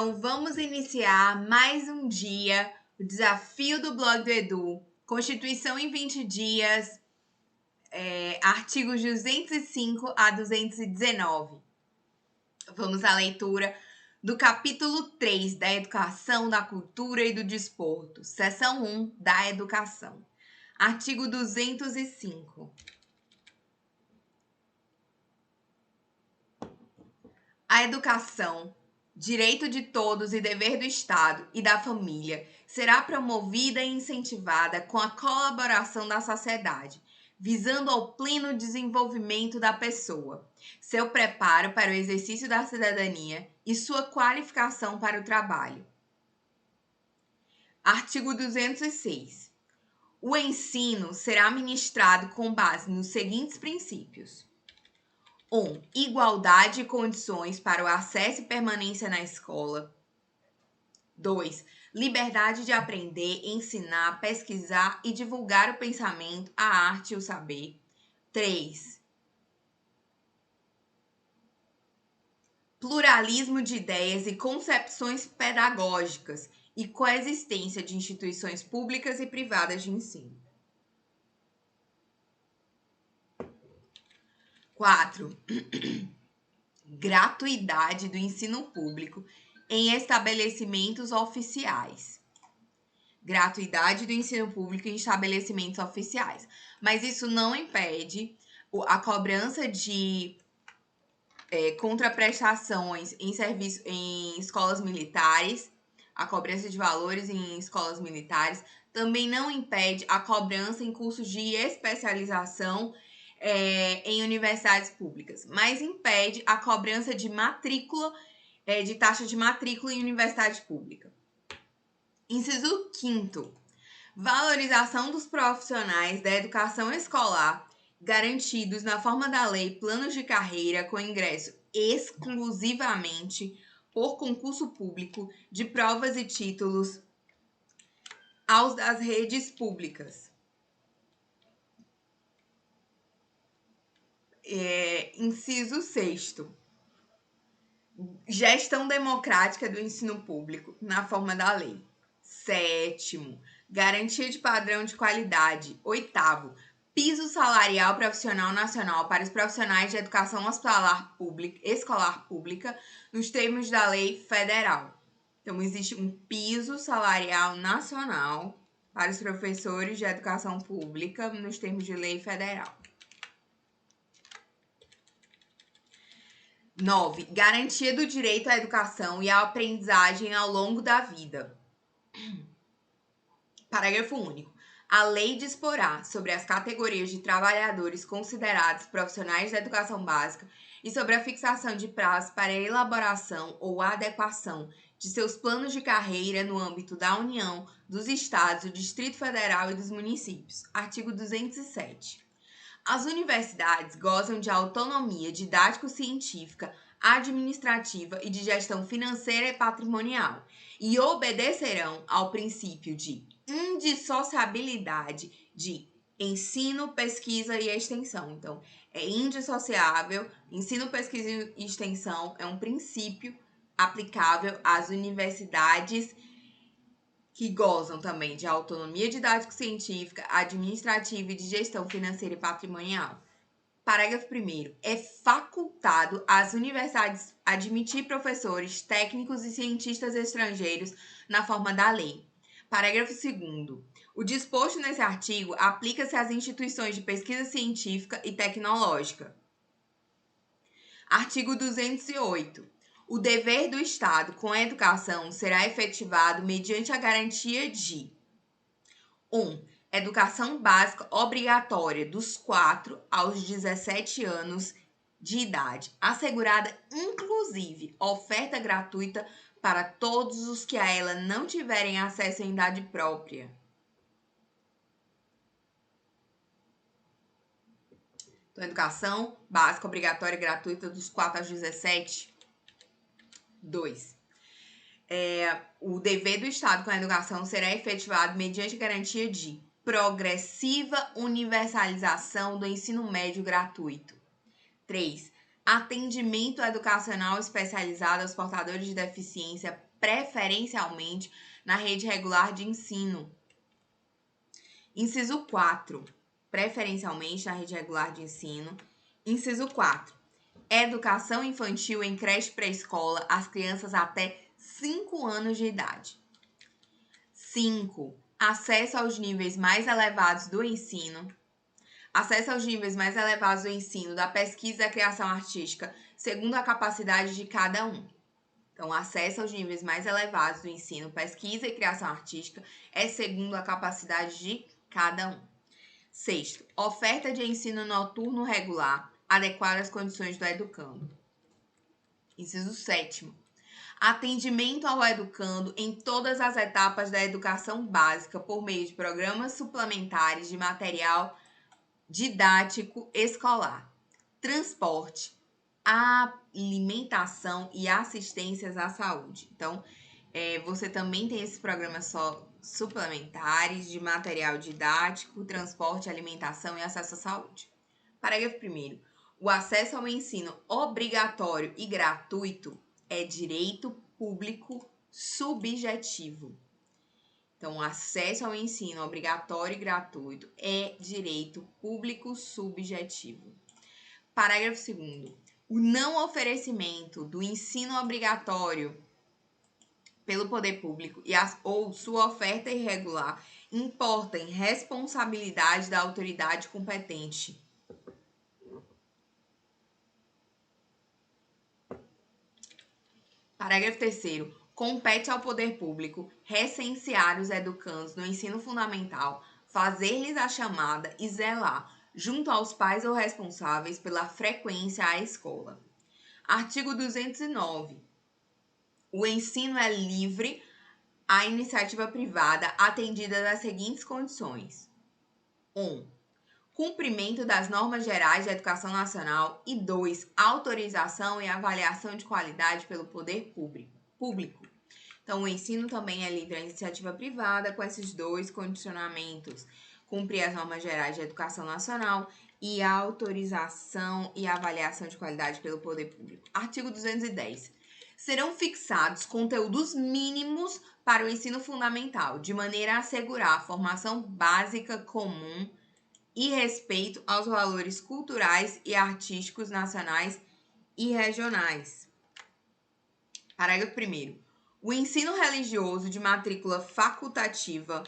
Então, vamos iniciar mais um dia, o desafio do blog do Edu, Constituição em 20 dias, artigos 205 a 219. Vamos à leitura do capítulo 3 da Educação, da Cultura e do Desporto, seção 1 da Educação. Artigo 205. A educação, direito de todos e dever do Estado e da família, será promovida e incentivada com a colaboração da sociedade, visando ao pleno desenvolvimento da pessoa, seu preparo para o exercício da cidadania e sua qualificação para o trabalho. Artigo 206. O ensino será ministrado com base nos seguintes princípios: 1. Igualdade de condições para o acesso e permanência na escola. 2. Liberdade de aprender, ensinar, pesquisar e divulgar o pensamento, a arte e o saber. 3. Pluralismo de ideias e concepções pedagógicas e coexistência de instituições públicas e privadas de ensino. 4. Gratuidade do ensino público em estabelecimentos oficiais. Gratuidade do ensino público em estabelecimentos oficiais. Mas isso não impede a cobrança de contraprestações em escolas militares, a cobrança de valores em escolas militares, também não impede a cobrança em cursos de especialização em universidades públicas, mas impede a cobrança de matrícula, de taxa de matrícula em universidade pública. Inciso 5º. Valorização dos profissionais da educação escolar garantidos na forma da lei planos de carreira com ingresso exclusivamente por concurso público de provas e títulos aos das redes públicas. Inciso 6º. Gestão democrática do ensino público na forma da lei. 7º. Garantia de padrão de qualidade. 8º. Piso salarial profissional nacional para os profissionais de educação escolar pública nos termos da lei federal. Então, existe um piso salarial nacional para os professores de educação pública nos termos de lei federal. 9. Garantia do direito à educação e à aprendizagem ao longo da vida. Parágrafo único. A lei disporá sobre as categorias de trabalhadores considerados profissionais da educação básica e sobre a fixação de prazos para a elaboração ou adequação de seus planos de carreira no âmbito da União, dos Estados, do Distrito Federal e dos municípios. Artigo 207. As universidades gozam de autonomia didático-científica, administrativa e de gestão financeira e patrimonial e obedecerão ao princípio de indissociabilidade de ensino, pesquisa e extensão. Então, é indissociável. Ensino, pesquisa e extensão é um princípio aplicável às universidades que gozam também de autonomia didático-científica, administrativa e de gestão financeira e patrimonial. Parágrafo 1º. É facultado às universidades admitir professores, técnicos e cientistas estrangeiros na forma da lei. Parágrafo 2º. O disposto nesse artigo aplica-se às instituições de pesquisa científica e tecnológica. Artigo 208. O dever do Estado com a educação será efetivado mediante a garantia de 1. Educação básica obrigatória dos 4 aos 17 anos de idade, assegurada inclusive oferta gratuita para todos os que a ela não tiverem acesso em idade própria. Então, educação básica obrigatória e gratuita dos 4 aos 17. 2. O dever do Estado com a educação será efetivado mediante garantia de progressiva universalização do ensino médio gratuito. 3. Atendimento educacional especializado aos portadores de deficiência preferencialmente na rede regular de ensino. Inciso 4. Preferencialmente na rede regular de ensino. Inciso 4. Educação infantil em creche pré-escola às crianças até 5 anos de idade. 5. Acesso aos níveis mais elevados do ensino. Acesso aos níveis mais elevados do ensino, da pesquisa e da criação artística, segundo a capacidade de cada um. Então, acesso aos níveis mais elevados do ensino, pesquisa e criação artística é segundo a capacidade de cada um. 6. Oferta de ensino noturno regular, adequada às condições do educando. Inciso 7. Atendimento ao educando em todas as etapas da educação básica por meio de programas suplementares de material didático escolar, transporte, alimentação e assistências à saúde. Então, você também tem esses programas suplementares de material didático, transporte, alimentação e acesso à saúde. Parágrafo 1º. O acesso ao ensino obrigatório e gratuito é direito público subjetivo. Então, o acesso ao ensino obrigatório e gratuito é direito público subjetivo. Parágrafo 2º. O não oferecimento do ensino obrigatório pelo poder público ou sua oferta irregular importa em responsabilidade da autoridade competente. Parágrafo 3º. Compete ao poder público recensear os educandos no ensino fundamental, fazer-lhes a chamada e zelar, junto aos pais ou responsáveis, pela frequência à escola. Artigo 209. O ensino é livre à iniciativa privada, atendida das seguintes condições. 1. Cumprimento das normas gerais da educação nacional. E 2. Autorização e avaliação de qualidade pelo poder público. Então, o ensino também é livre à iniciativa privada, com esses dois condicionamentos. Cumprir as normas gerais da educação nacional e a autorização e avaliação de qualidade pelo poder público. Artigo 210. Serão fixados conteúdos mínimos para o ensino fundamental, de maneira a assegurar a formação básica comum e respeito aos valores culturais e artísticos nacionais e regionais. Parágrafo 1º. O ensino religioso de matrícula facultativa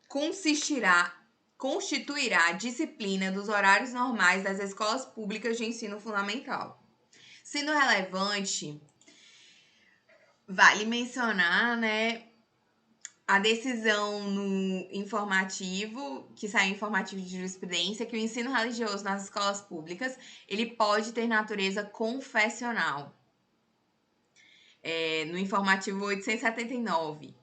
constituirá a disciplina dos horários normais das escolas públicas de ensino fundamental. Sendo relevante, vale mencionar, a decisão no informativo, que saiu informativo de jurisprudência, que o ensino religioso nas escolas públicas, ele pode ter natureza confessional. No informativo 879,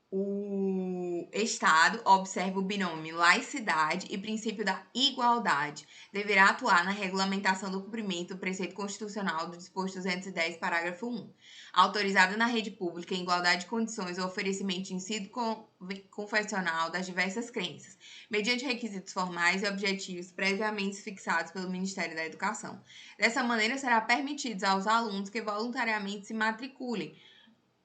o Estado observa o binômio laicidade e princípio da igualdade. Deverá atuar na regulamentação do cumprimento do preceito constitucional do disposto 210, parágrafo 1. Autorizada na rede pública em igualdade de condições o oferecimento de ensino confessional das diversas crenças, mediante requisitos formais e objetivos previamente fixados pelo Ministério da Educação. Dessa maneira, será permitido aos alunos que voluntariamente se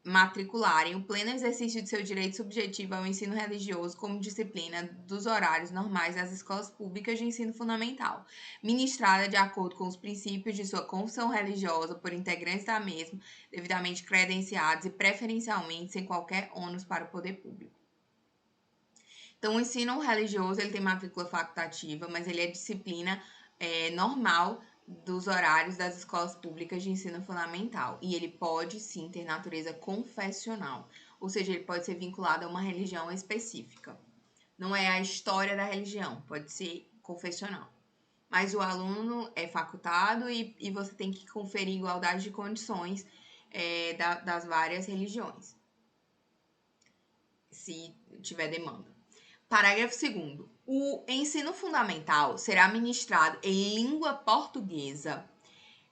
matricularem o pleno exercício de seu direito subjetivo ao ensino religioso como disciplina dos horários normais das escolas públicas de ensino fundamental, ministrada de acordo com os princípios de sua confissão religiosa por integrantes da mesma, devidamente credenciados e preferencialmente sem qualquer ônus para o poder público. Então, o ensino religioso ele tem matrícula facultativa, mas ele é disciplina normal dos horários das escolas públicas de ensino fundamental. E ele pode, sim, ter natureza confessional, ou seja, ele pode ser vinculado a uma religião específica. Não é a história da religião, pode ser confessional. Mas o aluno é facultado e você tem que conferir igualdade de condições das várias religiões, se tiver demanda. Parágrafo 2º. O ensino fundamental será ministrado em língua portuguesa,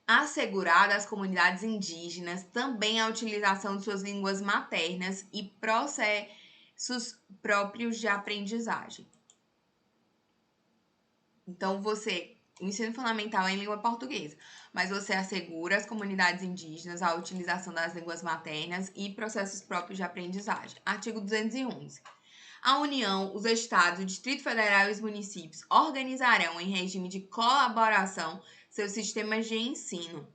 assegurada às comunidades indígenas também a utilização de suas línguas maternas e processos próprios de aprendizagem. Então, você o ensino fundamental é em língua portuguesa, mas você assegura às comunidades indígenas a utilização das línguas maternas e processos próprios de aprendizagem. Artigo 211. A União, os Estados, o Distrito Federal e os municípios organizarão em regime de colaboração seus sistemas de ensino.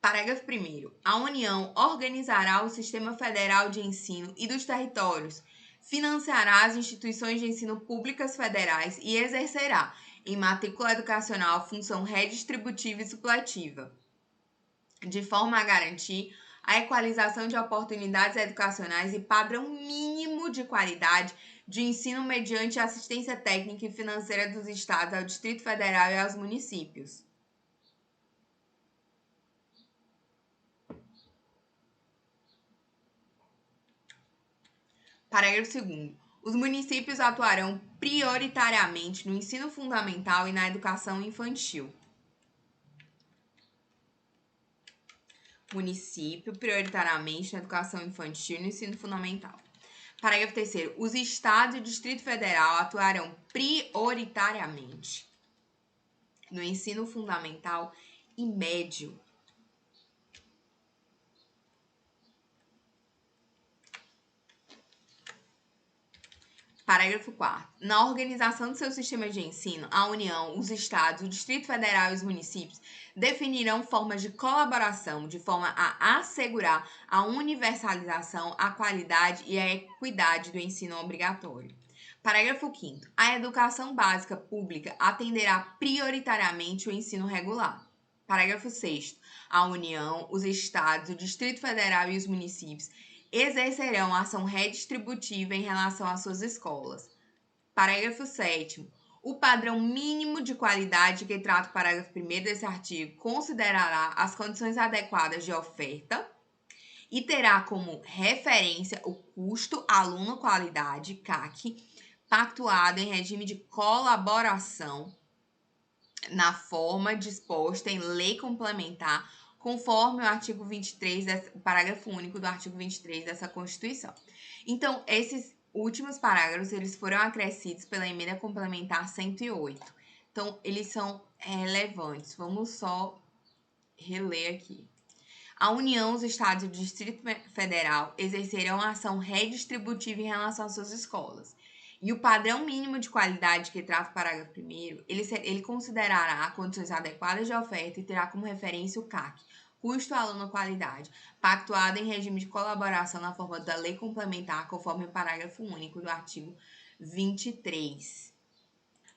Parágrafo 1º. A União organizará o Sistema Federal de Ensino e dos territórios, financiará as instituições de ensino públicas federais e exercerá, em matrícula educacional, função redistributiva e supletiva, de forma a garantir a equalização de oportunidades educacionais e padrão mínimo de qualidade de ensino mediante assistência técnica e financeira dos estados ao Distrito Federal e aos municípios. Parágrafo 2º. Os municípios atuarão prioritariamente no ensino fundamental e na educação infantil. Município, prioritariamente na educação infantil e no ensino fundamental. Parágrafo 3º. Os estados e o Distrito Federal atuarão prioritariamente no ensino fundamental e médio. Parágrafo 4º. Na organização de seus sistemas de ensino, a União, os Estados, o Distrito Federal e os municípios definirão formas de colaboração de forma a assegurar a universalização, a qualidade e a equidade do ensino obrigatório. Parágrafo 5º. A educação básica pública atenderá prioritariamente o ensino regular. Parágrafo 6º. A União, os Estados, o Distrito Federal e os municípios exercerão ação redistributiva em relação às suas escolas. Parágrafo 7º. O padrão mínimo de qualidade que trata o parágrafo 1º desse artigo considerará as condições adequadas de oferta e terá como referência o custo aluno-qualidade, CAC, pactuado em regime de colaboração na forma disposta em lei complementar, conforme o artigo 23, parágrafo único do artigo 23 dessa Constituição. Então, esses últimos parágrafos, eles foram acrescidos pela emenda complementar 108. Então, eles são relevantes. Vamos só reler aqui. A União, os Estados e o Distrito Federal exercerão ação redistributiva em relação às suas escolas. E o padrão mínimo de qualidade que trata o parágrafo 1º, ele considerará condições adequadas de oferta e terá como referência o CAC, custo aluno qualidade, pactuado em regime de colaboração na forma da lei complementar, conforme o parágrafo único do artigo 23.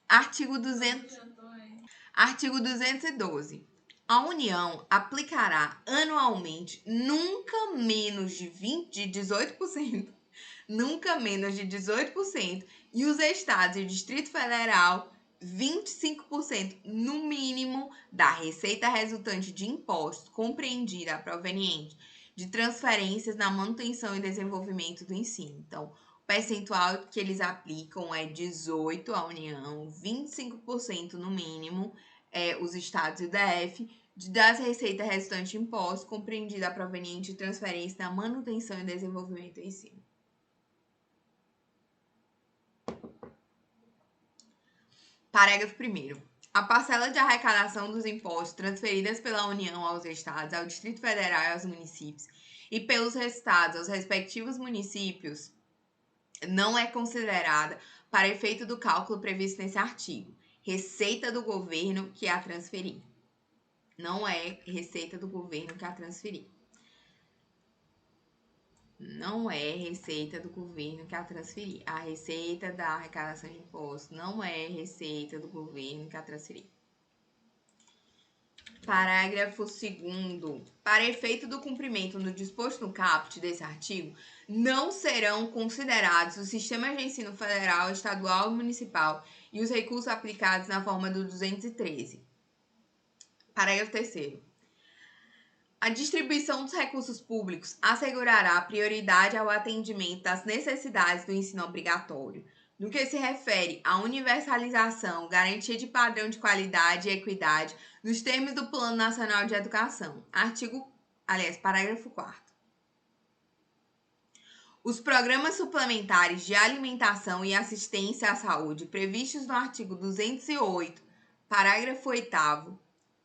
Artigo 212. A União aplicará anualmente nunca menos de 18%, nunca menos de 18%, e os estados e o Distrito Federal 25% no mínimo da receita resultante de impostos compreendida proveniente de transferências na manutenção e desenvolvimento do ensino. Então, o percentual que eles aplicam é 18% a União, 25% no mínimo os estados e o DF, das receitas resultantes de impostos compreendida proveniente de transferência na manutenção e desenvolvimento do ensino. Parágrafo 1º. A parcela de arrecadação dos impostos transferidas pela União aos Estados, ao Distrito Federal e aos municípios e pelos estados aos respectivos municípios não é considerada para efeito do cálculo previsto nesse artigo receita do governo que a transferir. Não é receita do governo que a transferir. Não é receita do governo que a transferir. A receita da arrecadação de impostos não é receita do governo que a transferir. Parágrafo 2º. Para efeito do cumprimento do disposto no caput desse artigo, não serão considerados os sistemas de ensino federal, estadual e municipal e os recursos aplicados na forma do 213. Parágrafo 3º. A distribuição dos recursos públicos assegurará prioridade ao atendimento das necessidades do ensino obrigatório, no que se refere à universalização, garantia de padrão de qualidade e equidade nos termos do Plano Nacional de Educação. Parágrafo 4º. Os programas suplementares de alimentação e assistência à saúde previstos no artigo 208 Parágrafo 8º.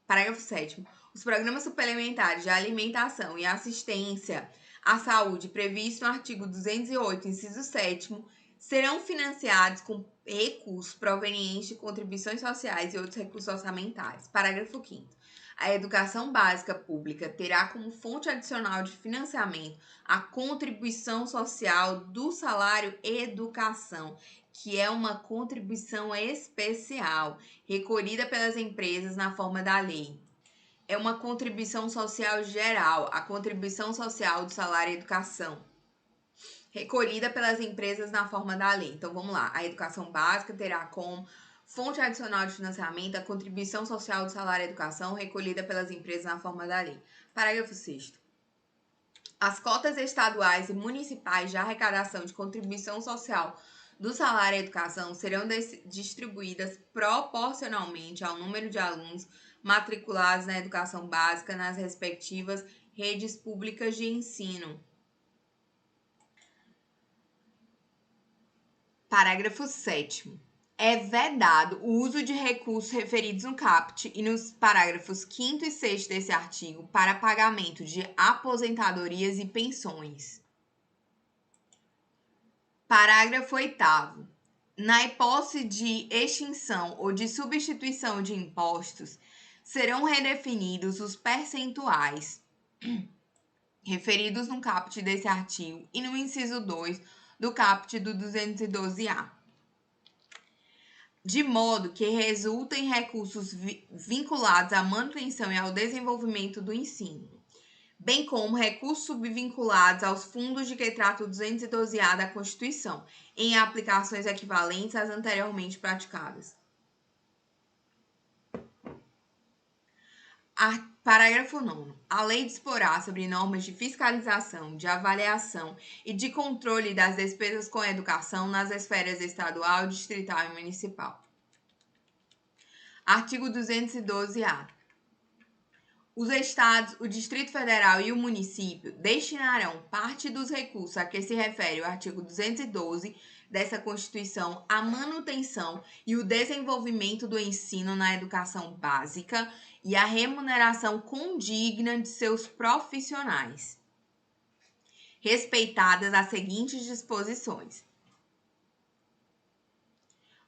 Parágrafo 7º. Os programas suplementares de alimentação e assistência à saúde previstos no artigo 208, inciso 7º, serão financiados com recursos provenientes de contribuições sociais e outros recursos orçamentários. Parágrafo 5º. A educação básica pública terá como fonte adicional de financiamento a contribuição social do salário educação, que é uma contribuição especial recolhida pelas empresas na forma da lei. É uma contribuição social geral, a contribuição social do salário educação, recolhida pelas empresas na forma da lei. Então, vamos lá. A educação básica terá como fonte adicional de financiamento a contribuição social do salário educação, recolhida pelas empresas na forma da lei. Parágrafo 6º. As cotas estaduais e municipais de arrecadação de contribuição social do salário educação serão distribuídas proporcionalmente ao número de alunos matriculados na educação básica nas respectivas redes públicas de ensino. Parágrafo 7º. É vedado o uso de recursos referidos no caput e nos parágrafos 5º e 6º desse artigo para pagamento de aposentadorias e pensões. Parágrafo 8º. Na hipótese de extinção ou de substituição de impostos, serão redefinidos os percentuais referidos no caput desse artigo e no inciso 2 do caput do 212-A, de modo que resultem recursos vinculados à manutenção e ao desenvolvimento do ensino, bem como recursos subvinculados aos fundos de que trata o 212-A da Constituição, em aplicações equivalentes às anteriormente praticadas. Parágrafo 9º. A lei disporá sobre normas de fiscalização, de avaliação e de controle das despesas com educação nas esferas estadual, distrital e municipal. Artigo 212-A. Os estados, o Distrito Federal e o município destinarão parte dos recursos a que se refere o artigo 212 dessa Constituição à manutenção e o desenvolvimento do ensino na educação básica e à remuneração condigna de seus profissionais, respeitadas as seguintes disposições.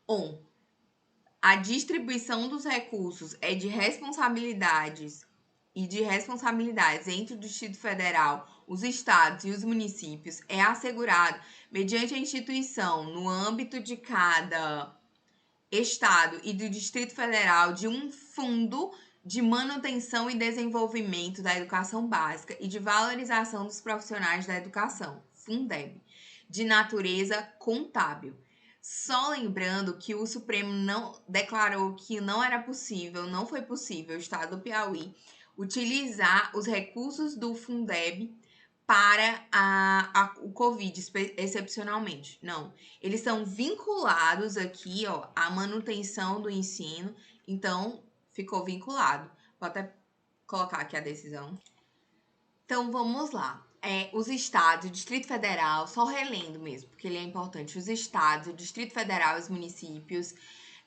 1. A distribuição dos recursos é de responsabilidades entre o Distrito Federal, os estados e os municípios é assegurado mediante a instituição, no âmbito de cada estado e do Distrito Federal, de um fundo de manutenção e desenvolvimento da educação básica e de valorização dos profissionais da educação, Fundeb, de natureza contábil. Só lembrando que o Supremo não declarou que não foi possível o estado do Piauí utilizar os recursos do Fundeb para o Covid, excepcionalmente. Não, eles são vinculados aqui, ó, à manutenção do ensino, então ficou vinculado. Vou até colocar aqui a decisão. Então, vamos lá. Os estados, o Distrito Federal, só relendo mesmo, porque ele é importante. Os estados, o Distrito Federal e os municípios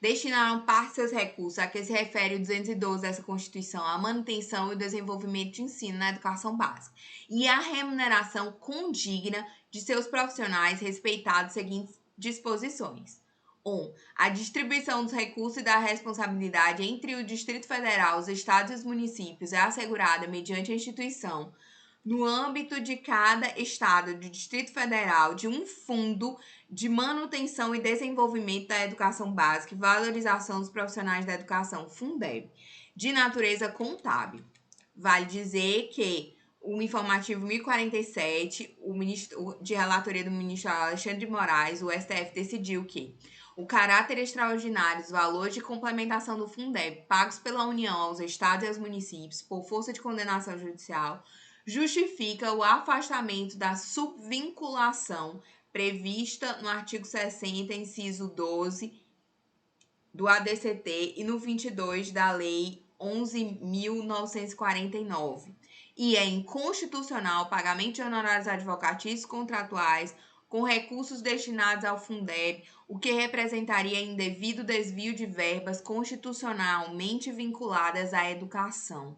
destinaram parte de seus recursos a que se refere o 212 dessa Constituição, à manutenção e desenvolvimento de ensino na educação básica e à remuneração condigna de seus profissionais, respeitados as seguintes disposições. 1. A distribuição dos recursos e da responsabilidade entre o Distrito Federal, os estados e os municípios é assegurada mediante a instituição, no âmbito de cada estado do Distrito Federal, de um fundo de manutenção e desenvolvimento da educação básica e valorização dos profissionais da educação, Fundeb, de natureza contábil. Vale dizer que o informativo 1047, de relatoria do ministro Alexandre de Moraes, o STF decidiu que o caráter extraordinário dos valores de complementação do Fundeb pagos pela União aos estados e aos municípios por força de condenação judicial justifica o afastamento da subvinculação prevista no artigo 60, inciso 12 do ADCT e no 22 da Lei 11.949. E é inconstitucional o pagamento de honorários advocatícios contratuais com recursos destinados ao Fundeb, o que representaria indevido desvio de verbas constitucionalmente vinculadas à educação.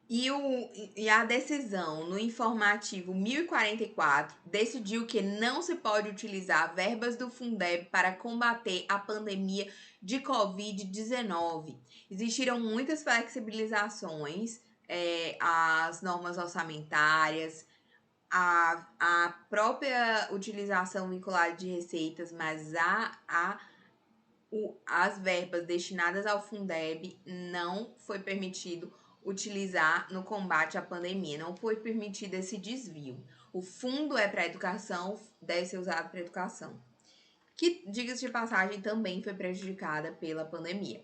E a decisão no informativo 1044 decidiu que não se pode utilizar verbas do Fundeb para combater a pandemia de Covid-19. Existiram muitas flexibilizações, as normas orçamentárias, a própria utilização vinculada de receitas, mas as verbas destinadas ao Fundeb não foi permitido utilizar no combate à pandemia, não foi permitido esse desvio. O fundo é para a educação, deve ser usado para a educação, que, diga-se de passagem, também foi prejudicada pela pandemia.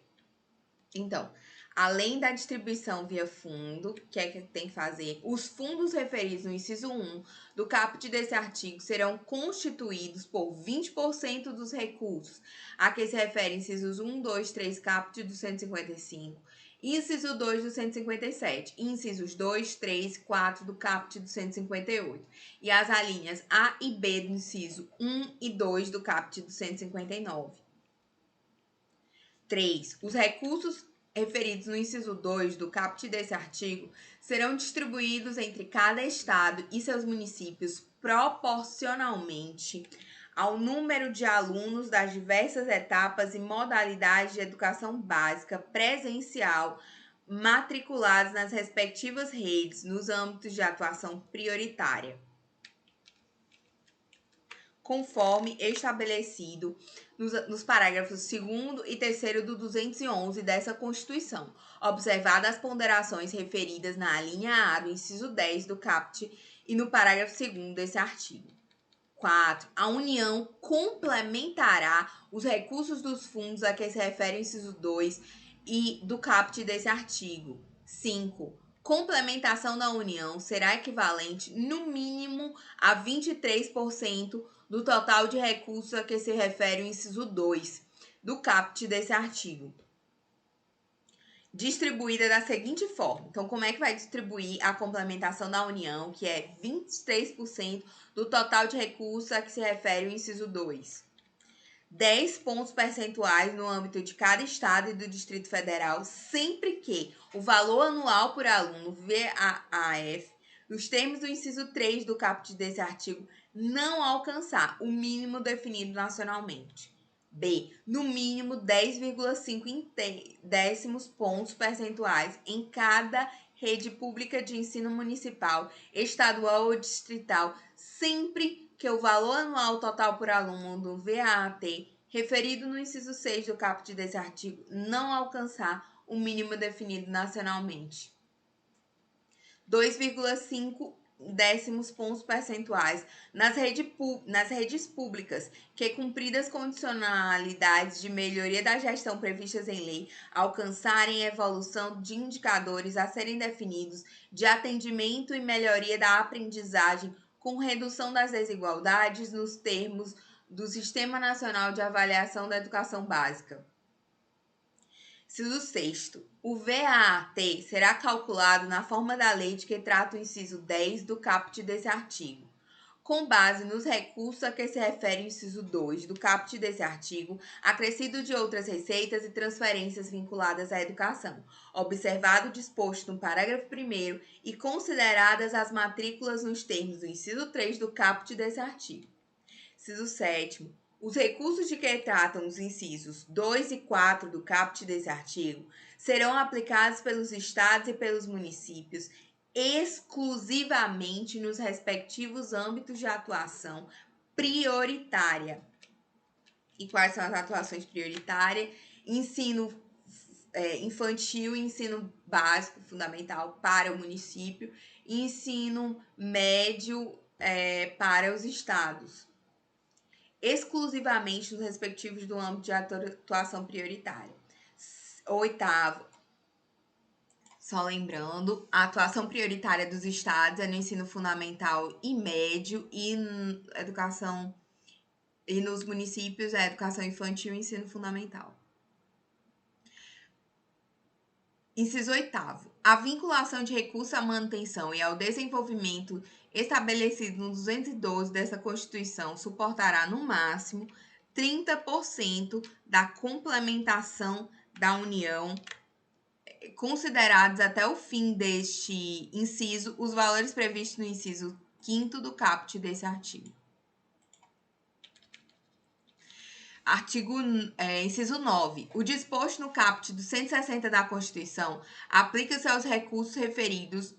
Então, além da distribuição via fundo, que é que tem que fazer? Os fundos referidos no inciso 1 do caput desse artigo serão constituídos por 20% dos recursos a que se refere incisos 1, 2, 3 caput do 155, inciso 2 do 157, incisos 2, 3 e 4 do caput do 158, e as alíneas A e B do inciso 1 e 2 do caput do 159. 3. Os recursos referidos no inciso 2 do caput desse artigo serão distribuídos entre cada estado e seus municípios proporcionalmente ao número de alunos das diversas etapas e modalidades de educação básica presencial matriculados nas respectivas redes nos âmbitos de atuação prioritária, conforme estabelecido nos parágrafos 2º e 3º do 211 dessa Constituição, observadas as ponderações referidas na alínea A do inciso 10 do caput e no parágrafo 2º desse artigo. 4. A União complementará os recursos dos fundos a que se refere o inciso 2 e do caput desse artigo. 5. Complementação da União será equivalente, no mínimo, a 23% do total de recursos a que se refere o inciso 2 do caput desse artigo, distribuída da seguinte forma. Então, como é que vai distribuir a complementação da União, que é 23% do total de recursos a que se refere o inciso 2? 10 pontos percentuais no âmbito de cada estado e do Distrito Federal, sempre que o valor anual por aluno VAF, nos termos do inciso 3 do caput desse artigo, não alcançar o mínimo definido nacionalmente. B. No mínimo 10,5 décimos pontos percentuais em cada rede pública de ensino municipal, estadual ou distrital, sempre que o valor anual total por aluno do VAT, referido no inciso 6 do caput desse artigo, não alcançar o mínimo definido nacionalmente. 2,5 décimos pontos percentuais nas redes públicas que, cumpridas condicionalidades de melhoria da gestão previstas em lei, alcançarem evolução de indicadores a serem definidos de atendimento e melhoria da aprendizagem com redução das desigualdades nos termos do Sistema Nacional de Avaliação da Educação Básica. Inciso 6º. O VAT será calculado na forma da lei de que trata o inciso 10 do caput desse artigo, com base nos recursos a que se refere o inciso 2 do caput desse artigo, acrescido de outras receitas e transferências vinculadas à educação, observado o disposto no parágrafo 1º e consideradas as matrículas nos termos do inciso 3 do caput desse artigo. Inciso 7º. Os recursos de que tratam os incisos 2 e 4 do caput desse artigo serão aplicados pelos estados e pelos municípios exclusivamente nos respectivos âmbitos de atuação prioritária. E quais são as atuações prioritárias? Ensino infantil e ensino básico fundamental para o município, e ensino médio para os estados, exclusivamente nos respectivos do âmbito de atuação prioritária. 8º, só lembrando, a atuação prioritária dos estados é no ensino fundamental e médio, e educação, e nos municípios é educação infantil e ensino fundamental. Inciso 8º. A vinculação de recursos à manutenção e ao desenvolvimento estabelecido no 212 dessa Constituição suportará, no máximo, 30% da complementação da União, considerados até o fim deste inciso os valores previstos no inciso 5º do caput desse artigo. Inciso 9. O disposto no caput do 160 da Constituição aplica-se aos recursos referidos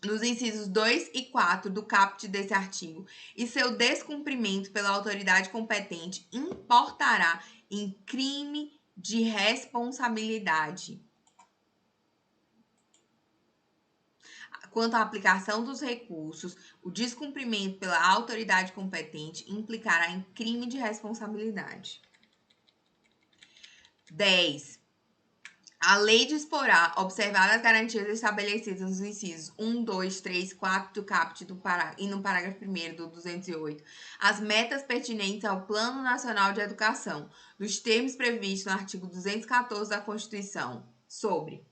nos incisos 2 e 4 do caput desse artigo e seu descumprimento pela autoridade competente importará em crime de responsabilidade. Quanto à aplicação dos recursos, o descumprimento pela autoridade competente implicará em crime de responsabilidade. 10. A lei disporá, observadas as garantias estabelecidas nos incisos 1, 2, 3, 4 do caput e no parágrafo 1º do 208, as metas pertinentes ao Plano Nacional de Educação, nos termos previstos no artigo 214 da Constituição, sobre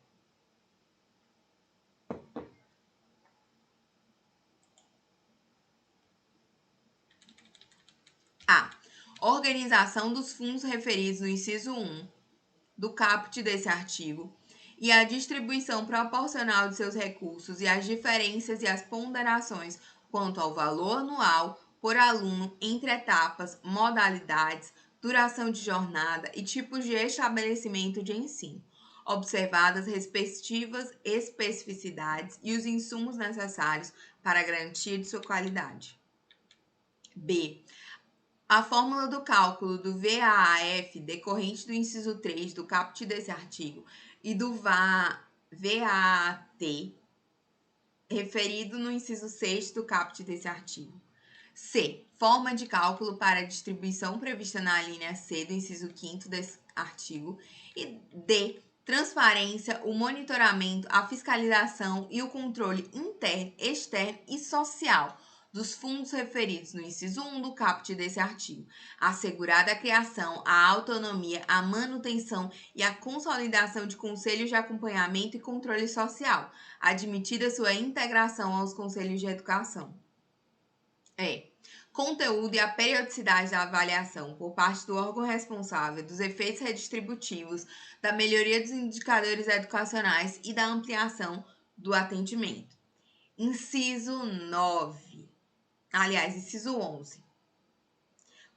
a organização dos fundos referidos no inciso 1 do caput desse artigo e a distribuição proporcional de seus recursos e as diferenças e as ponderações quanto ao valor anual por aluno entre etapas, modalidades, duração de jornada e tipos de estabelecimento de ensino, observadas respectivas especificidades e os insumos necessários para a garantia de sua qualidade. B. A fórmula do cálculo do VAAF decorrente do inciso 3 do caput desse artigo e do VAT referido no inciso 6 do caput desse artigo. C. Forma de cálculo para a distribuição prevista na linha C do inciso 5º desse artigo. E D. Transparência, o monitoramento, a fiscalização e o controle interno, externo e social dos fundos referidos no inciso 1 do caput desse artigo, assegurada a criação, a autonomia, a manutenção e a consolidação de conselhos de acompanhamento e controle social, admitida sua integração aos conselhos de educação. Conteúdo e a periodicidade da avaliação por parte do órgão responsável dos efeitos redistributivos, da melhoria dos indicadores educacionais e da ampliação do atendimento. Inciso 11.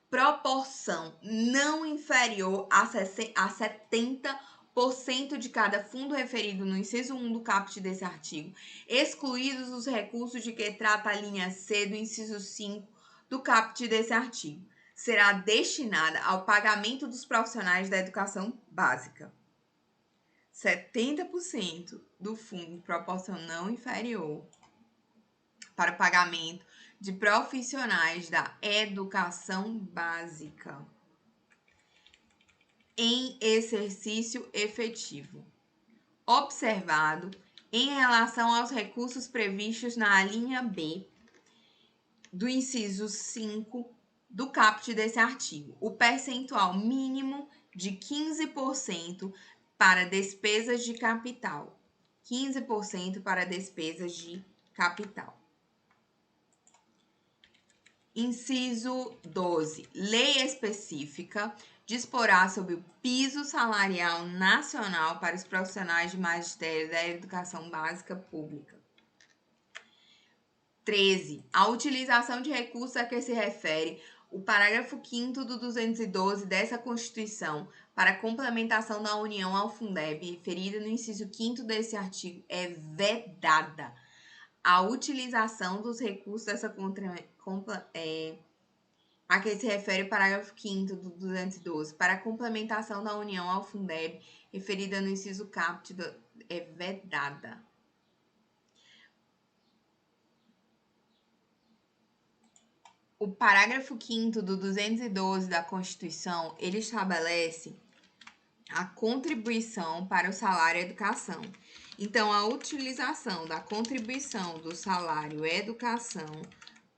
Proporção não inferior a 70% de cada fundo referido no inciso 1 do caput desse artigo, excluídos os recursos de que trata a linha C do inciso 5 do caput desse artigo, será destinada ao pagamento dos profissionais da educação básica. 70% do fundo, proporção não inferior, para o pagamento de profissionais da educação básica em exercício efetivo, observado em relação aos recursos previstos na linha B do inciso 5 do caput desse artigo, o percentual mínimo de 15% para despesas de capital. 15% para despesas de capital. Inciso 12. Lei específica disporá sobre o piso salarial nacional para os profissionais de magistério da educação básica pública. 13. A utilização de recursos a que se refere o parágrafo 5º do 212 dessa Constituição para a complementação da União ao Fundeb, referida no inciso 5º desse artigo, é vedada. A utilização dos recursos dessa a que se refere o parágrafo 5º do 212 para a complementação da União ao Fundeb, referida no inciso caput, é vedada. O parágrafo 5º do 212 da Constituição, ele estabelece a contribuição para o salário educação. Então, a utilização da contribuição do salário educação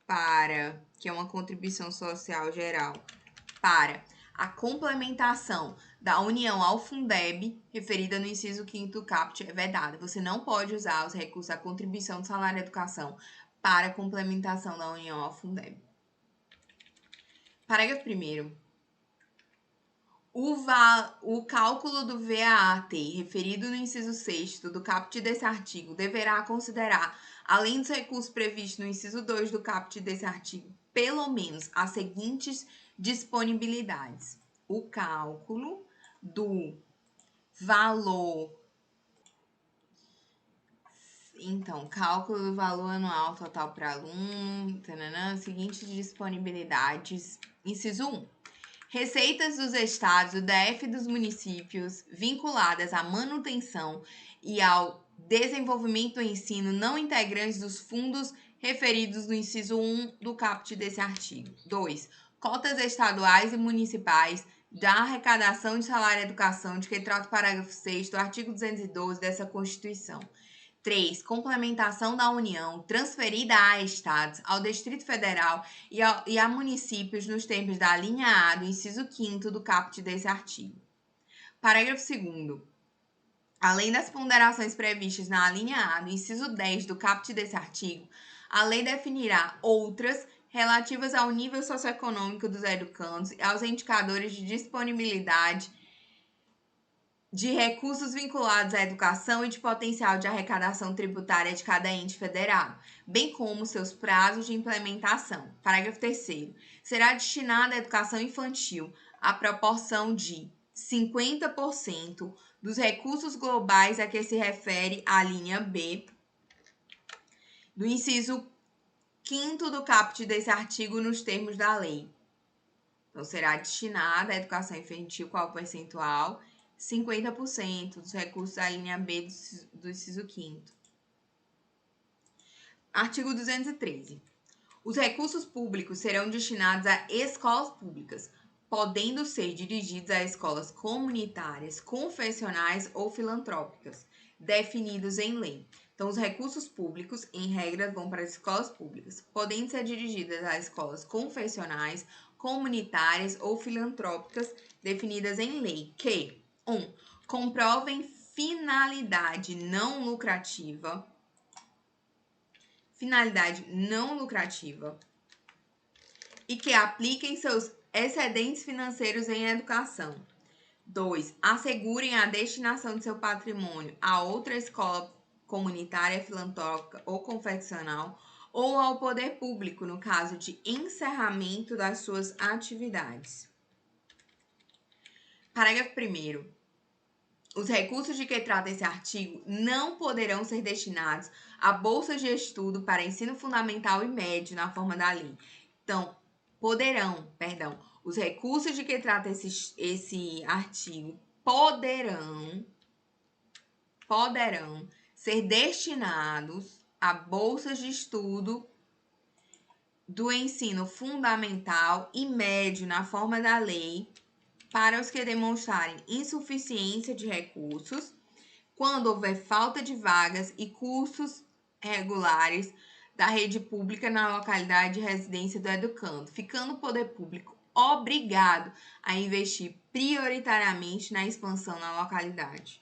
para, que é uma contribuição social geral, para A complementação da União ao Fundeb, referida no inciso 5º do caput, é vedada. Você não pode usar os recursos da contribuição do salário de educação para a complementação da União ao Fundeb. Parágrafo 1º. O cálculo do VAAT, referido no inciso 6º do caput desse artigo, deverá considerar, além dos recursos previstos no inciso 2 do caput desse artigo, pelo menos as seguintes disponibilidades: o cálculo do valor. Então, cálculo do valor anual total para aluno, seguintes disponibilidades. Inciso 1. Receitas dos estados, do DF e dos municípios vinculadas à manutenção e ao desenvolvimento do ensino não integrantes dos fundos referidos no inciso 1 do caput desse artigo. 2. Cotas estaduais e municipais da arrecadação de salário e educação, de que trata o parágrafo 6º do artigo 212 dessa Constituição. 3. Complementação da União, transferida a estados, ao Distrito Federal e a municípios nos termos da linha A do inciso 5º do caput desse artigo. Parágrafo 2º. Além das ponderações previstas na linha A do inciso 10 do caput desse artigo, a lei definirá outras relativas ao nível socioeconômico dos educandos e aos indicadores de disponibilidade de recursos vinculados à educação e de potencial de arrecadação tributária de cada ente federado, bem como seus prazos de implementação. Parágrafo 3º. Será destinada à educação infantil a proporção de 50% dos recursos globais a que se refere a linha B do inciso 5º do caput desse artigo nos termos da lei. Então, será destinada à educação infantil qual percentual? 50% dos recursos da linha B do inciso 5º. Artigo 213. Os recursos públicos serão destinados a escolas públicas, podendo ser dirigidos a escolas comunitárias, confessionais ou filantrópicas, definidos em lei. Então, os recursos públicos, em regra, vão para as escolas públicas, podendo ser dirigidas a escolas confessionais, comunitárias ou filantrópicas, definidas em lei, que 1. Comprovem finalidade não lucrativa e que apliquem seus excedentes financeiros em educação. 2. Assegurem a destinação de seu patrimônio a outra escola comunitária, filantrópica ou confessional ou ao poder público no caso de encerramento das suas atividades. Parágrafo 1º. Os recursos de que trata esse artigo não poderão ser destinados a bolsas de estudo para ensino fundamental e médio na forma da lei. Então, os recursos de que trata esse artigo poderão ser destinados a bolsas de estudo do ensino fundamental e médio na forma da lei para os que demonstrarem insuficiência de recursos, quando houver falta de vagas e cursos regulares da rede pública na localidade de residência do educando, ficando o poder público obrigado a investir prioritariamente na expansão na localidade.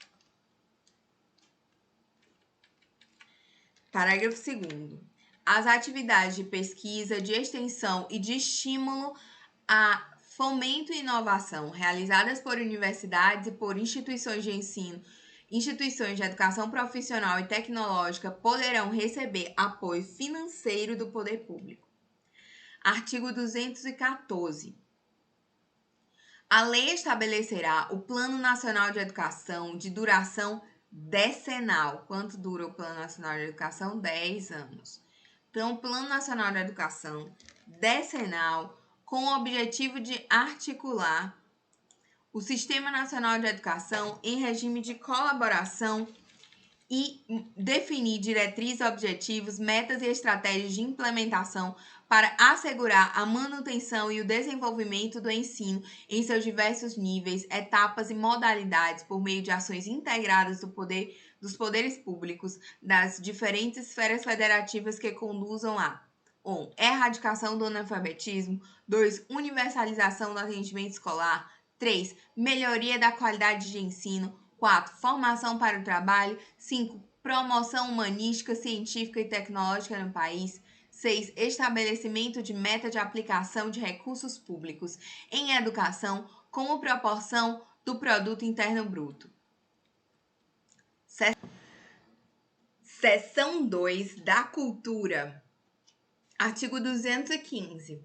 Parágrafo 2º. As atividades de pesquisa, de extensão e de estímulo a fomento e inovação realizadas por universidades e por instituições de ensino, instituições de educação profissional e tecnológica poderão receber apoio financeiro do poder público. Artigo 214. A lei estabelecerá o Plano Nacional de Educação de duração decenal. Quanto dura o Plano Nacional de Educação? 10 anos. Então, o Plano Nacional de Educação decenal com o objetivo de articular o Sistema Nacional de Educação em regime de colaboração e definir diretrizes, objetivos, metas e estratégias de implementação para assegurar a manutenção e o desenvolvimento do ensino em seus diversos níveis, etapas e modalidades por meio de ações integradas dos poderes públicos das diferentes esferas federativas que conduzam a Erradicação do analfabetismo. 2. Universalização do atendimento escolar. 3. Melhoria da qualidade de ensino. 4. Formação para o trabalho. 5. Promoção humanística, científica e tecnológica no país. 6. Estabelecimento de meta de aplicação de recursos públicos em educação como proporção do produto interno bruto. Seção 2 da cultura. Artigo 215.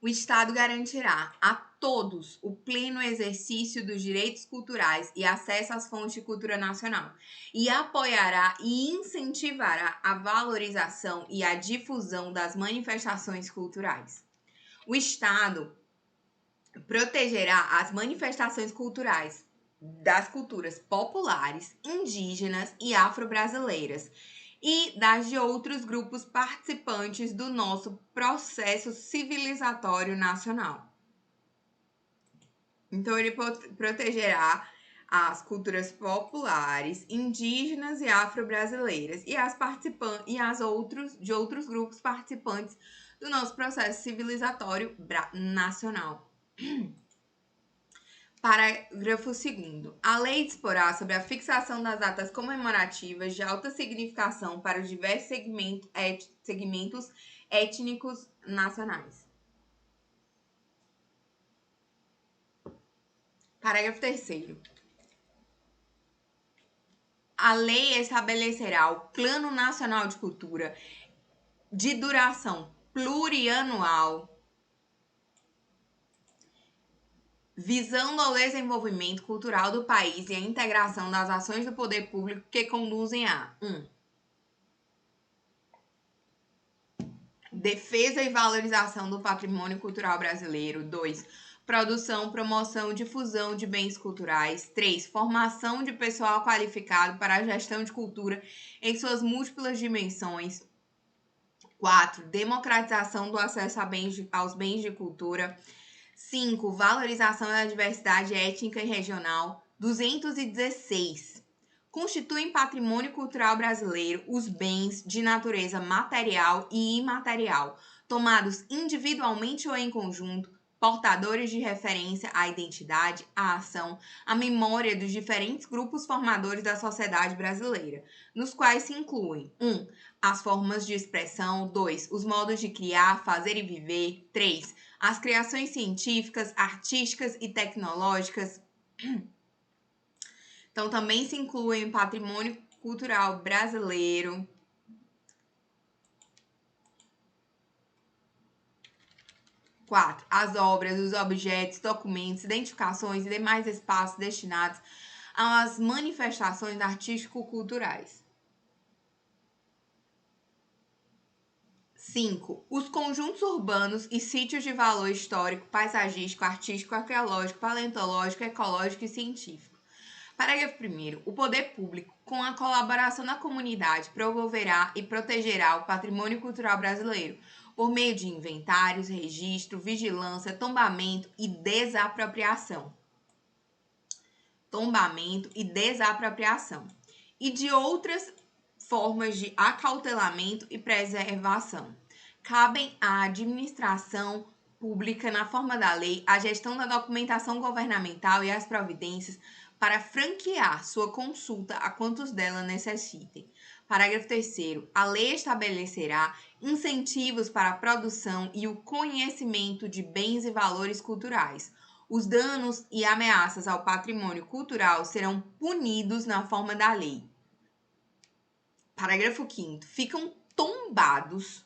O Estado garantirá a todos o pleno exercício dos direitos culturais e acesso às fontes de cultura nacional, e apoiará e incentivará a valorização e a difusão das manifestações culturais. O Estado protegerá as manifestações culturais das culturas populares, indígenas e afro-brasileiras e das de outros grupos participantes do nosso processo civilizatório nacional. Então, ele protegerá as culturas populares, indígenas e afro-brasileiras e de outros grupos participantes do nosso processo civilizatório nacional. Parágrafo 2º. A lei disporá sobre a fixação das datas comemorativas de alta significação para os diversos segmentos étnicos nacionais. Parágrafo 3º. A lei estabelecerá o Plano Nacional de Cultura de duração plurianual, visando ao desenvolvimento cultural do país e a integração das ações do poder público que conduzem a 1. Defesa e valorização do patrimônio cultural brasileiro. 2. Produção, promoção e difusão de bens culturais. 3. Formação de pessoal qualificado para a gestão de cultura em suas múltiplas dimensões. 4. Democratização do acesso aos bens de cultura. 5. Valorização da diversidade étnica e regional. 216. Constituem patrimônio cultural brasileiro os bens de natureza material e imaterial, tomados individualmente ou em conjunto, portadores de referência à identidade, à ação, à memória dos diferentes grupos formadores da sociedade brasileira, nos quais se incluem 1. As formas de expressão. 2. Os modos de criar, fazer e viver. 3. As criações científicas, artísticas e tecnológicas. Então, também se incluem patrimônio cultural brasileiro. 4. As obras, os objetos, documentos, identificações e demais espaços destinados às manifestações artístico-culturais. 5. Os conjuntos urbanos e sítios de valor histórico, paisagístico, artístico, arqueológico, paleontológico, ecológico e científico. Parágrafo 1º. O poder público, com a colaboração da comunidade, promoverá e protegerá o patrimônio cultural brasileiro por meio de inventários, registro, vigilância, tombamento e desapropriação. E de outras formas de acautelamento e preservação. Cabem à administração pública, na forma da lei, a gestão da documentação governamental e as providências para franquear sua consulta a quantos dela necessitem. Parágrafo 3º. A lei estabelecerá incentivos para a produção e o conhecimento de bens e valores culturais. Os danos e ameaças ao patrimônio cultural serão punidos na forma da lei. Parágrafo 5º. Ficam tombados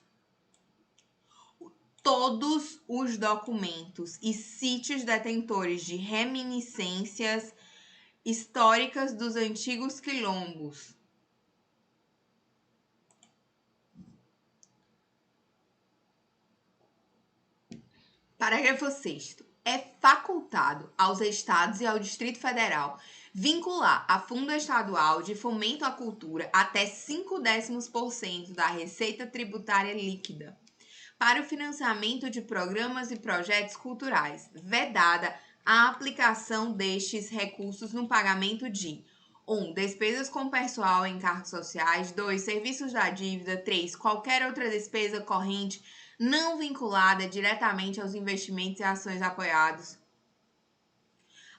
todos os documentos e sítios detentores de reminiscências históricas dos antigos quilombos. Parágrafo 6º. É facultado aos estados e ao Distrito Federal vincular a fundo estadual de fomento à cultura até 0,5% da receita tributária líquida para o financiamento de programas e projetos culturais, vedada a aplicação destes recursos no pagamento de 1. Despesas com pessoal em cargos sociais. 2. Serviços da dívida. 3. Qualquer outra despesa corrente não vinculada diretamente aos investimentos e ações apoiados.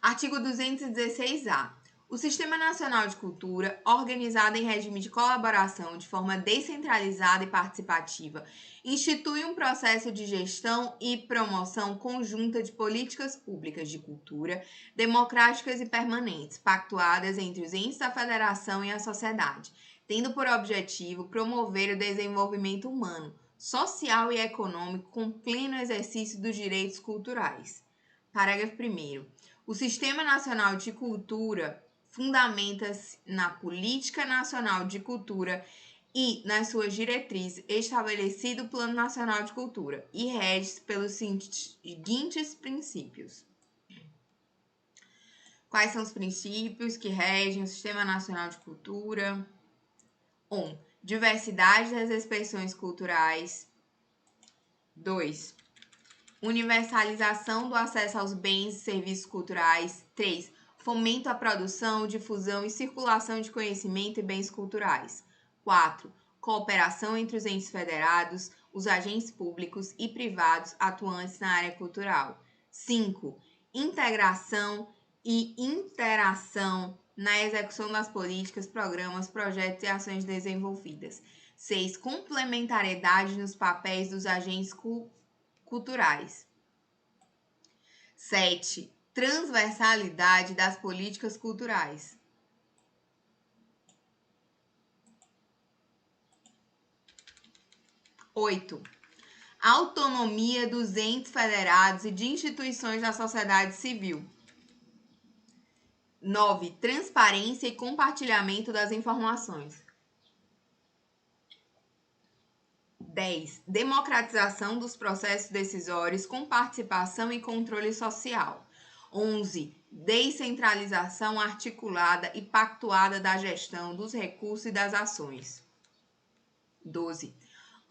Artigo 216-A. O Sistema Nacional de Cultura, organizado em regime de colaboração de forma descentralizada e participativa, institui um processo de gestão e promoção conjunta de políticas públicas de cultura, democráticas e permanentes, pactuadas entre os entes da federação e a sociedade, tendo por objetivo promover o desenvolvimento humano, social e econômico com pleno exercício dos direitos culturais. Parágrafo 1º. O Sistema Nacional de Cultura fundamenta-se na Política Nacional de Cultura e nas suas diretrizes estabelecido o Plano Nacional de Cultura e rege-se pelos seguintes princípios. Quais são os princípios que regem o Sistema Nacional de Cultura? 1. Diversidade das expressões culturais. 2. Universalização do acesso aos bens e serviços culturais. 3. Fomento à produção, difusão e circulação de conhecimento e bens culturais. 4. Cooperação entre os entes federados, os agentes públicos e privados atuantes na área cultural. 5. Integração e interação na execução das políticas, programas, projetos e ações desenvolvidas. 6. Complementariedade nos papéis dos agentes culturais. 7. Transversalidade das políticas culturais. 8. Autonomia dos entes federados e de instituições da sociedade civil. 9. Transparência e compartilhamento das informações. 10. Democratização dos processos decisórios com participação e controle social. 11. Descentralização articulada e pactuada da gestão dos recursos e das ações. 12.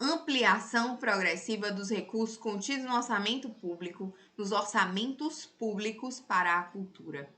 Ampliação progressiva dos recursos contidos no orçamento público, nos orçamentos públicos para a cultura.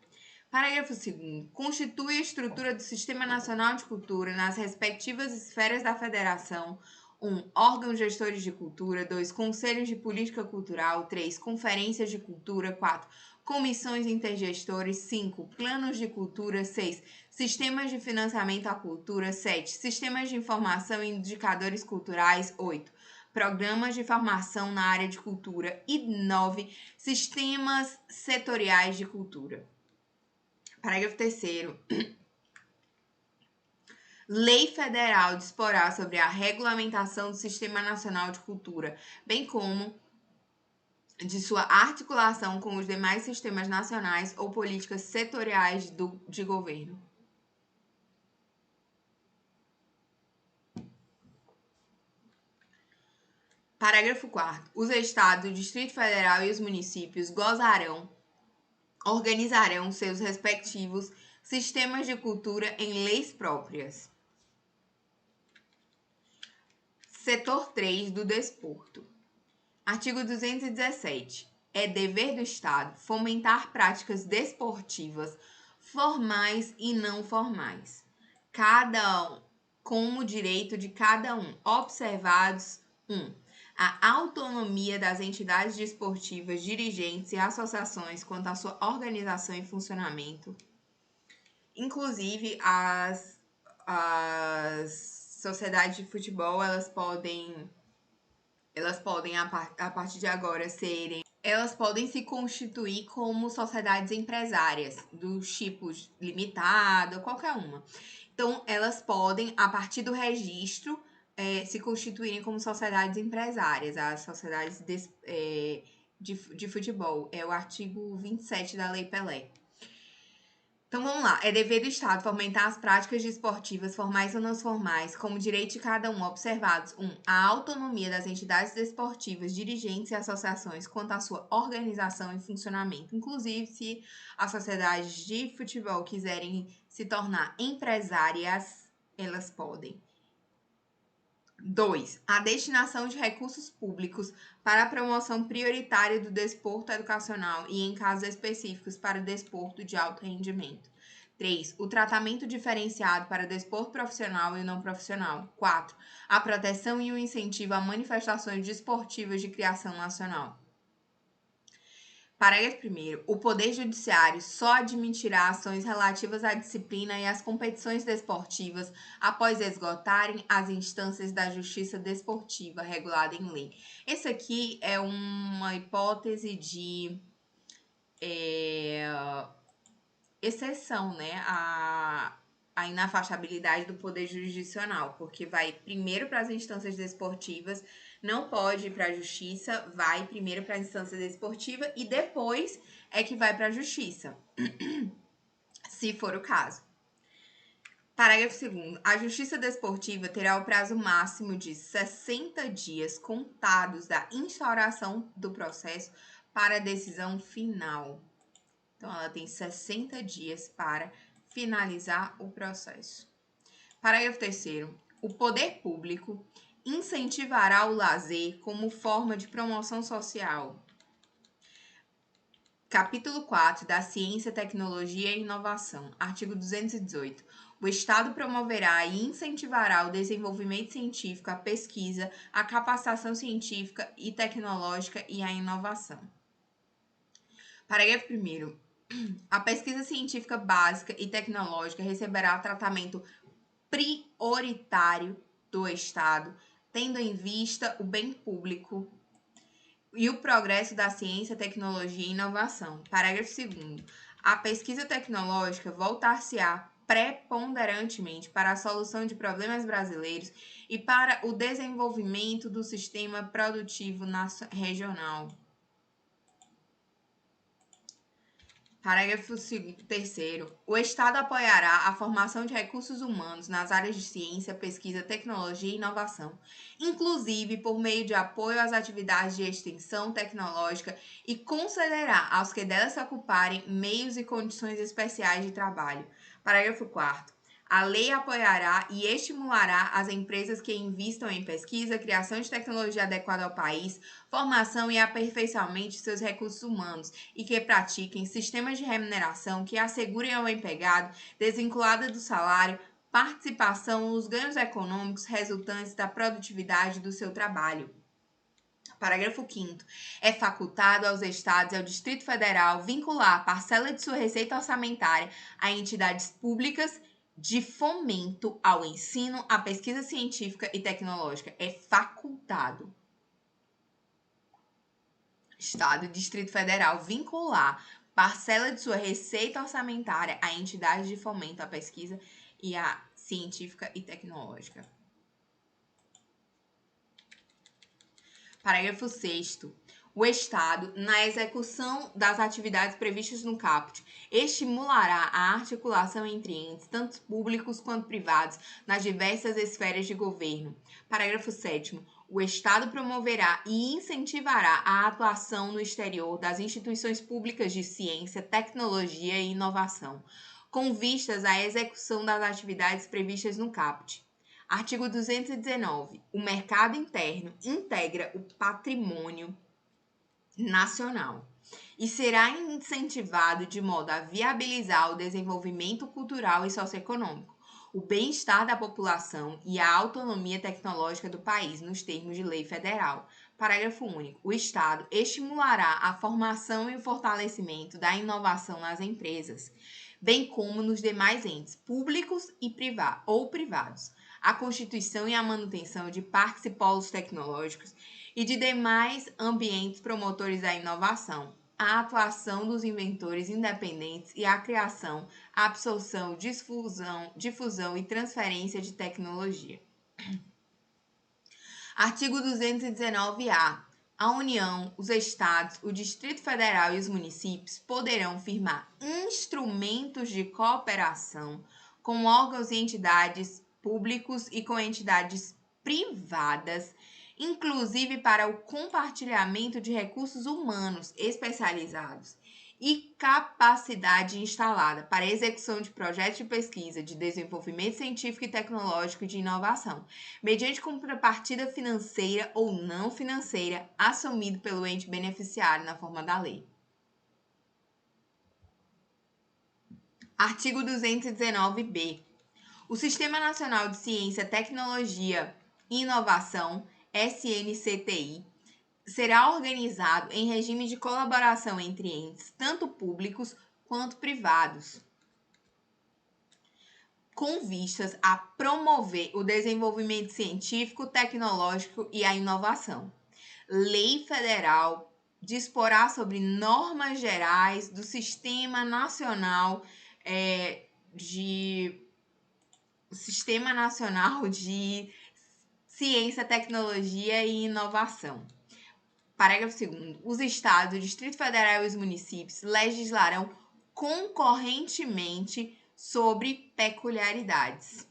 Parágrafo 2º. Constitui a estrutura do Sistema Nacional de Cultura nas respectivas esferas da Federação. 1. Órgãos gestores de cultura. 2. Conselhos de política cultural. 3. Conferências de cultura. 4. Comissões intergestores. 5. Planos de cultura. 6. Sistemas de financiamento à cultura. 7. Sistemas de informação e indicadores culturais. 8. Programas de formação na área de cultura. E 9. Sistemas setoriais de cultura. Parágrafo 3º. Lei Federal disporá sobre a regulamentação do Sistema Nacional de Cultura, bem como de sua articulação com os demais sistemas nacionais ou políticas setoriais de governo. Parágrafo 4º. Os estados, o Distrito Federal e os municípios organizarão seus respectivos sistemas de cultura em leis próprias. Setor 3 do desporto. Artigo 217. É dever do Estado fomentar práticas desportivas formais e não formais, como direito de cada um, observados 1. A autonomia das entidades desportivas, dirigentes e associações quanto à sua organização e funcionamento. Inclusive, as sociedades de futebol, elas podem a partir de agora elas podem se constituir como sociedades empresárias, dos tipos limitado, qualquer uma. Então, elas podem, a partir do registro, se constituírem como sociedades empresárias, as sociedades de futebol. É o artigo 27 da Lei Pelé. Então, vamos lá. É dever do Estado fomentar as práticas desportivas, formais ou não formais, como direito de cada um, observados 1. A autonomia das entidades desportivas, dirigentes e associações quanto à sua organização e funcionamento. Inclusive, se as sociedades de futebol quiserem se tornar empresárias, elas podem. 2. A destinação de recursos públicos para a promoção prioritária do desporto educacional e, em casos específicos, para o desporto de alto rendimento. 3. O tratamento diferenciado para desporto profissional e não profissional. 4. A proteção e o incentivo a manifestações desportivas de criação nacional. Parágrafo 1º. O Poder Judiciário só admitirá ações relativas à disciplina e às competições desportivas após esgotarem as instâncias da justiça desportiva regulada em lei. Esse aqui é uma hipótese de exceção, né, a inafastabilidade do poder jurisdicional, porque vai primeiro para as instâncias desportivas, não pode ir para a justiça, vai primeiro para a instância desportiva e depois é que vai para a justiça, se for o caso. Parágrafo 2º. A justiça desportiva terá o prazo máximo de 60 dias contados da instauração do processo para a decisão final. Então, ela tem 60 dias para finalizar o processo. Parágrafo 3º. O poder público incentivará o lazer como forma de promoção social. Capítulo 4 da Ciência, Tecnologia e Inovação. Artigo 218. O Estado promoverá e incentivará o desenvolvimento científico, a pesquisa, a capacitação científica e tecnológica e a inovação. Parágrafo 1º. A pesquisa científica básica e tecnológica receberá tratamento prioritário do Estado, tendo em vista o bem público e o progresso da ciência, tecnologia e inovação. Parágrafo 2º. A pesquisa tecnológica voltar-se-á preponderantemente para a solução de problemas brasileiros e para o desenvolvimento do sistema produtivo regional. Parágrafo 3º. O Estado apoiará a formação de recursos humanos nas áreas de ciência, pesquisa, tecnologia e inovação, inclusive por meio de apoio às atividades de extensão tecnológica e concederá aos que delas se ocuparem meios e condições especiais de trabalho. Parágrafo 4º. A lei apoiará e estimulará as empresas que investam em pesquisa, criação de tecnologia adequada ao país, formação e aperfeiçoamento de seus recursos humanos e que pratiquem sistemas de remuneração que assegurem ao empregado, desvinculada do salário, participação nos ganhos econômicos resultantes da produtividade do seu trabalho. Parágrafo 5º. É facultado aos Estados e ao Distrito Federal vincular a parcela de sua receita orçamentária a entidades públicas de fomento ao ensino, à pesquisa científica e tecnológica. É facultado. Estado e Distrito Federal vincular parcela de sua receita orçamentária a entidades de fomento à pesquisa e à científica e tecnológica. Parágrafo 6º. O Estado, na execução das atividades previstas no caput, estimulará a articulação entre entes, tanto públicos quanto privados, nas diversas esferas de governo. Parágrafo 7º. O Estado promoverá e incentivará a atuação no exterior das instituições públicas de ciência, tecnologia e inovação, com vistas à execução das atividades previstas no caput. Artigo 219. O mercado interno integra o patrimônio nacional e será incentivado de modo a viabilizar o desenvolvimento cultural e socioeconômico, o bem-estar da população e a autonomia tecnológica do país, nos termos de lei federal. Parágrafo único. O Estado estimulará a formação e o fortalecimento da inovação nas empresas, bem como nos demais entes públicos e privados, a constituição e a manutenção de parques e polos tecnológicos e de demais ambientes promotores da inovação, a atuação dos inventores independentes e a criação, absorção, difusão e transferência de tecnologia. Artigo 219-A. A União, os Estados, o Distrito Federal e os municípios poderão firmar instrumentos de cooperação com órgãos e entidades públicos e com entidades privadas, inclusive para o compartilhamento de recursos humanos especializados e capacidade instalada para a execução de projetos de pesquisa, de desenvolvimento científico e tecnológico e de inovação, mediante contrapartida financeira ou não financeira assumido pelo ente beneficiário na forma da lei. Artigo 219-B. O Sistema Nacional de Ciência, Tecnologia e Inovação, SNCTI, será organizado em regime de colaboração entre entes, tanto públicos quanto privados, com vistas a promover o desenvolvimento científico, tecnológico e a inovação. Lei Federal disporá sobre normas gerais do Sistema Nacional de Ciência, Tecnologia e Inovação. Parágrafo 2º. Os estados, o Distrito Federal e os municípios legislarão concorrentemente sobre peculiaridades.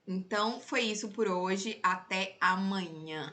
Então, foi isso por hoje. Até amanhã.